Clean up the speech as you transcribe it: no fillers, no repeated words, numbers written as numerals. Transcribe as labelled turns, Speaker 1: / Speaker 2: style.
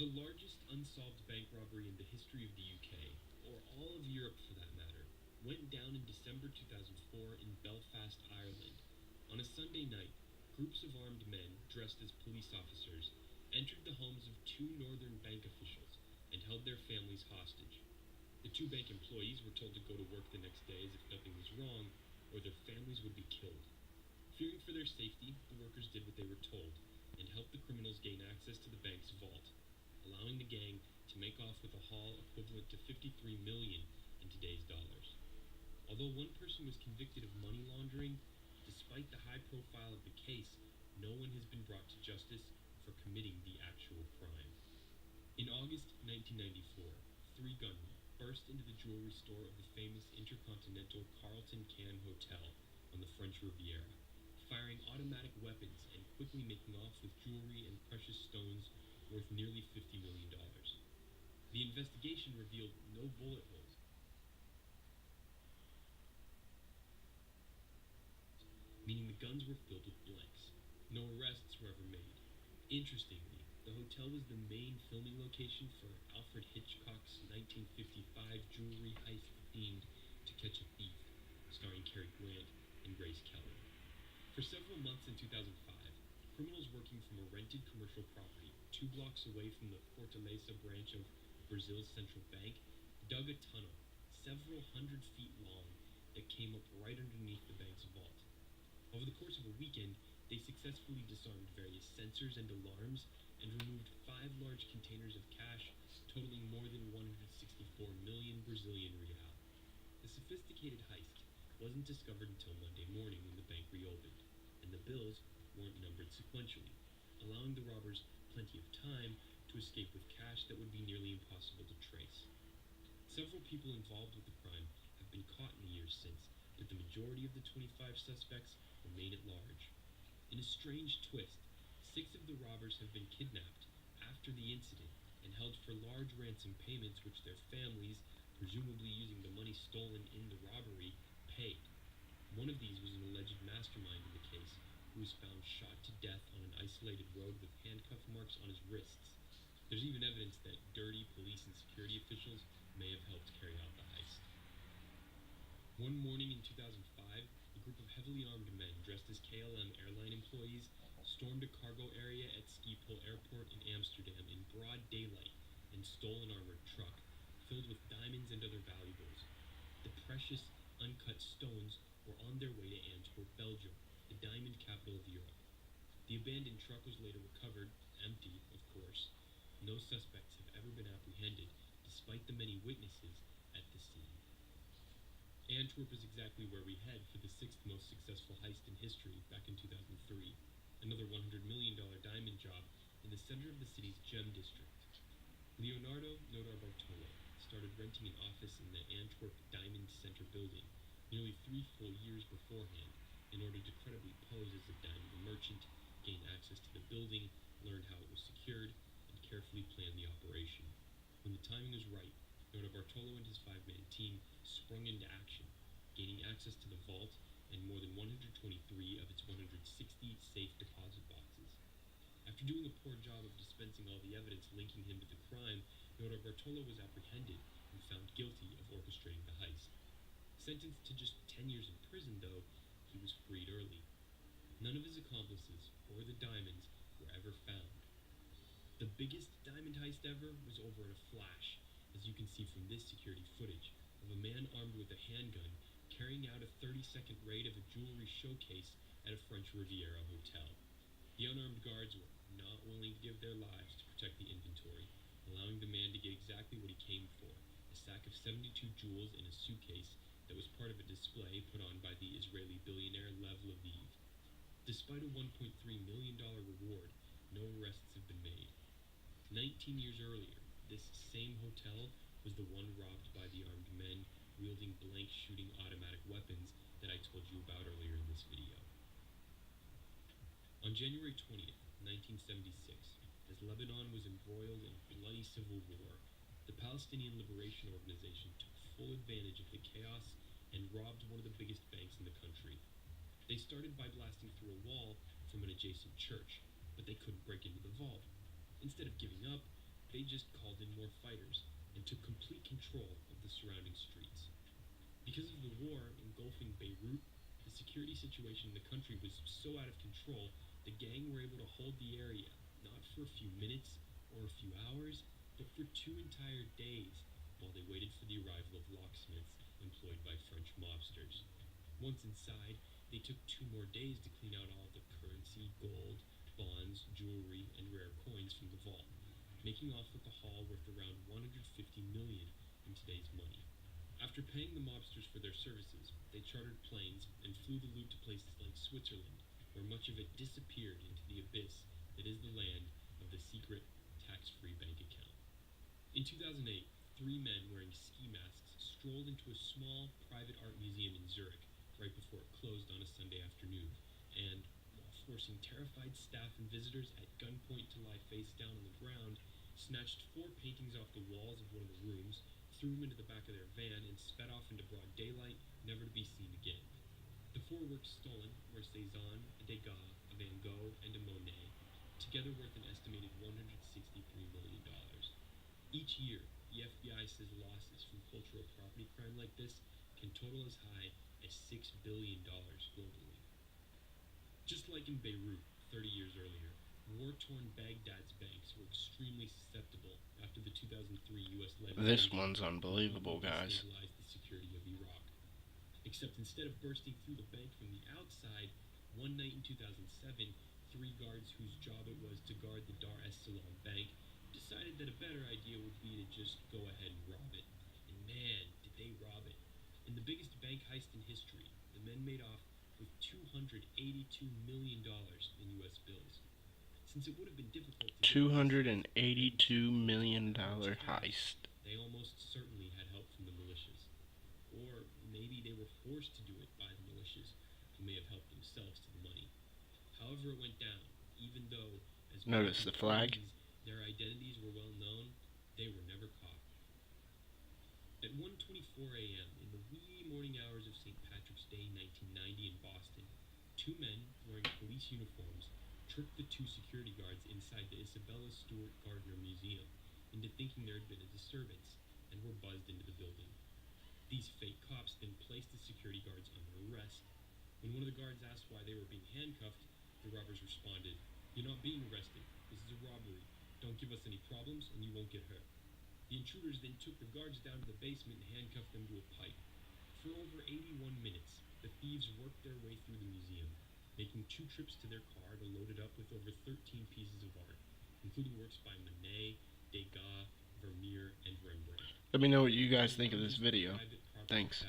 Speaker 1: The largest unsolved bank robbery in the history of the UK, or all of Europe for that matter, went down in December 2004 in Belfast, Ireland. On a Sunday night, groups of armed men, dressed as police officers, entered the homes of two northern bank officials and held their families hostage. The two bank employees were told to go to work the next day as if nothing was wrong, or their families would be killed. Fearing for their safety, the workers did what they were told and helped the criminals gain access to the bank's vault, allowing the gang to make off with a haul equivalent to $53 million in today's dollars. Although one person was convicted of money laundering, despite the high profile of the case, no one has been brought to justice for committing the actual crime. In August 1994, three gunmen burst into the jewelry store of the famous Intercontinental Carlton Cannes Hotel on the French Riviera, firing automatic weapons and quickly making off with jewelry and precious stones worth nearly $50 million. The investigation revealed no bullet holes, meaning the guns were filled with blanks. No arrests were ever made. Interestingly, the hotel was the main filming location for Alfred Hitchcock's 1955 jewelry heist themed To Catch a Thief, starring Cary Grant and Grace Kelly. For several months in 2005, criminals working from a rented commercial property 2 blocks away from the Fortaleza branch of Brazil's central bank dug a tunnel several hundred feet long that came up right underneath the bank's vault. Over the course of a weekend, they successfully disarmed various sensors and alarms and removed 5 large containers of cash totaling more than 164 million Brazilian real. The sophisticated heist wasn't discovered until Monday morning when the bank reopened, and the bills weren't numbered sequentially, allowing the robbers plenty of time to escape with cash that would be nearly impossible to trace. Several people involved with the crime have been caught in the years since, but the majority of the 25 suspects remain at large. In a strange twist, 6 of the robbers have been kidnapped after the incident and held for large ransom payments which their families, presumably using the money stolen in the robbery, paid. One of these was an alleged mastermind in the case, who was found shot to death on an isolated road with handcuff marks on his wrists. There's even evidence that dirty police and security officials may have helped carry out the heist. One morning in 2005, a group of heavily armed men dressed as KLM airline employees stormed a cargo area at Schiphol Airport in Amsterdam in broad daylight and stole an armored truck filled with diamonds and other valuables. The precious, uncut stones were on their way to Antwerp, Belgium, the diamond capital of Europe. The abandoned truck was later recovered, empty, of course. No suspects have ever been apprehended, despite the many witnesses at the scene. Antwerp is exactly where we head for the 6th most successful heist in history back in 2003, another $100 million diamond job in the center of the city's gem district. Leonardo Bartolo started renting an office in the Antwerp Diamond Center building nearly 3 full years beforehand in order to credibly pose as a diamond merchant, gain access to the building, learn how it was secured, and carefully plan the operation. When the timing was right, Bartolo and his 5-man team sprung into action, gaining access to the vault and more than 123 of its 160 safe deposit boxes. After doing a poor job of dispensing all the evidence linking him to the crime, Bartolo was apprehended and found guilty of orchestrating the heist. Sentenced to just 10 years in prison, though, he was freed early. None of his accomplices or the diamonds were ever found. The biggest diamond heist ever was over in a flash, as you can see from this security footage of a man armed with a handgun carrying out a 30-second raid of a jewelry showcase at a French Riviera hotel. The unarmed guards were not willing to give their lives to protect the inventory, allowing the man to get exactly what he came for, a sack of 72 jewels in a suitcase that was part of a display put on by the Israeli billionaire Lev Leviv. Despite a $1.3 million reward, no arrests have been made. 19 years earlier, this same hotel was the one robbed by the armed men wielding blank-shooting automatic weapons that I told you about earlier in this video. On January 20th, 1976, as Lebanon was embroiled in a bloody civil war, the Palestinian Liberation Organization took full advantage of the chaos and robbed one of the biggest banks in the country. They started by blasting through a wall from an adjacent church, but they couldn't break into the vault. They just called in more fighters and took complete control of the surrounding streets. Because of the war engulfing Beirut, the security situation in the country was so out of control, the gang were able to hold the area, not for a few minutes or a few hours, but for 2 entire days while they waited for the arrival of locksmiths employed by French mobsters. Once inside, they took 2 more days to clean out all the currency, gold, bonds, jewelry, and rare coins from the vault, making off with a haul worth around 150 million in today's money. After paying the mobsters for their services, they chartered planes and flew the loot to places like Switzerland, where much of it disappeared into the abyss that is the land of the secret tax-free bank account. In 2008, 3 men wearing ski masks strolled into a small private art museum in Zurich right before it closed on a Sunday afternoon, and, while forcing terrified staff and visitors at gunpoint to lie face down on the ground, snatched 4 paintings off the walls of one of the rooms, threw them into the back of their van, and sped off into broad daylight, never to be seen again. The 4 works stolen were Cézanne, a Degas, a Van Gogh, and a Monet, together worth an estimated $163 million. Each year, the FBI says losses from cultural property crime like this can total as high as $6 billion globally. Just like in Beirut 30 years earlier, war-torn Baghdad's banks were extremely susceptible after the 2003 U.S.-led
Speaker 2: This one's unbelievable, guys.
Speaker 1: destabilized the security of Iraq. Except instead of bursting through the bank from the outside, one night in 2007, 3 guards whose job it was to guard the Dar es Salaam bank decided that a better idea would be to just go ahead and rob it. And man, did they rob it. In the biggest bank heist in history, the men made off with $282 million in U.S. bills. Since it would have been difficult to
Speaker 2: $282 million heist.
Speaker 1: they almost certainly had help from the militias. Or maybe they were forced to do it by the militias, who may have helped themselves to the money. However it went down, even though, as
Speaker 2: Notice the flag.
Speaker 1: their identities were well known, they were never caught. At 1:24 a.m. in the wee morning hours of St. Patrick's Day 1990 in Boston, 2 men wearing police uniforms tricked the 2 security guards inside the Isabella Stewart Gardner Museum into thinking there had been a disturbance and were buzzed into the building. These fake cops then placed the security guards under arrest. When one of the guards asked why they were being handcuffed, the robbers responded, "You're not being arrested. This is a robbery. Don't give us any problems and you won't get hurt." The intruders then took the guards down to the basement and handcuffed them to a pipe. For over 81 minutes, the thieves worked their way through the museum, making 2 trips to their car to load it up with over 13 pieces of art, including works by Monet, Degas, Vermeer, and Rembrandt.
Speaker 2: Let me know what you guys think of this video. Thanks.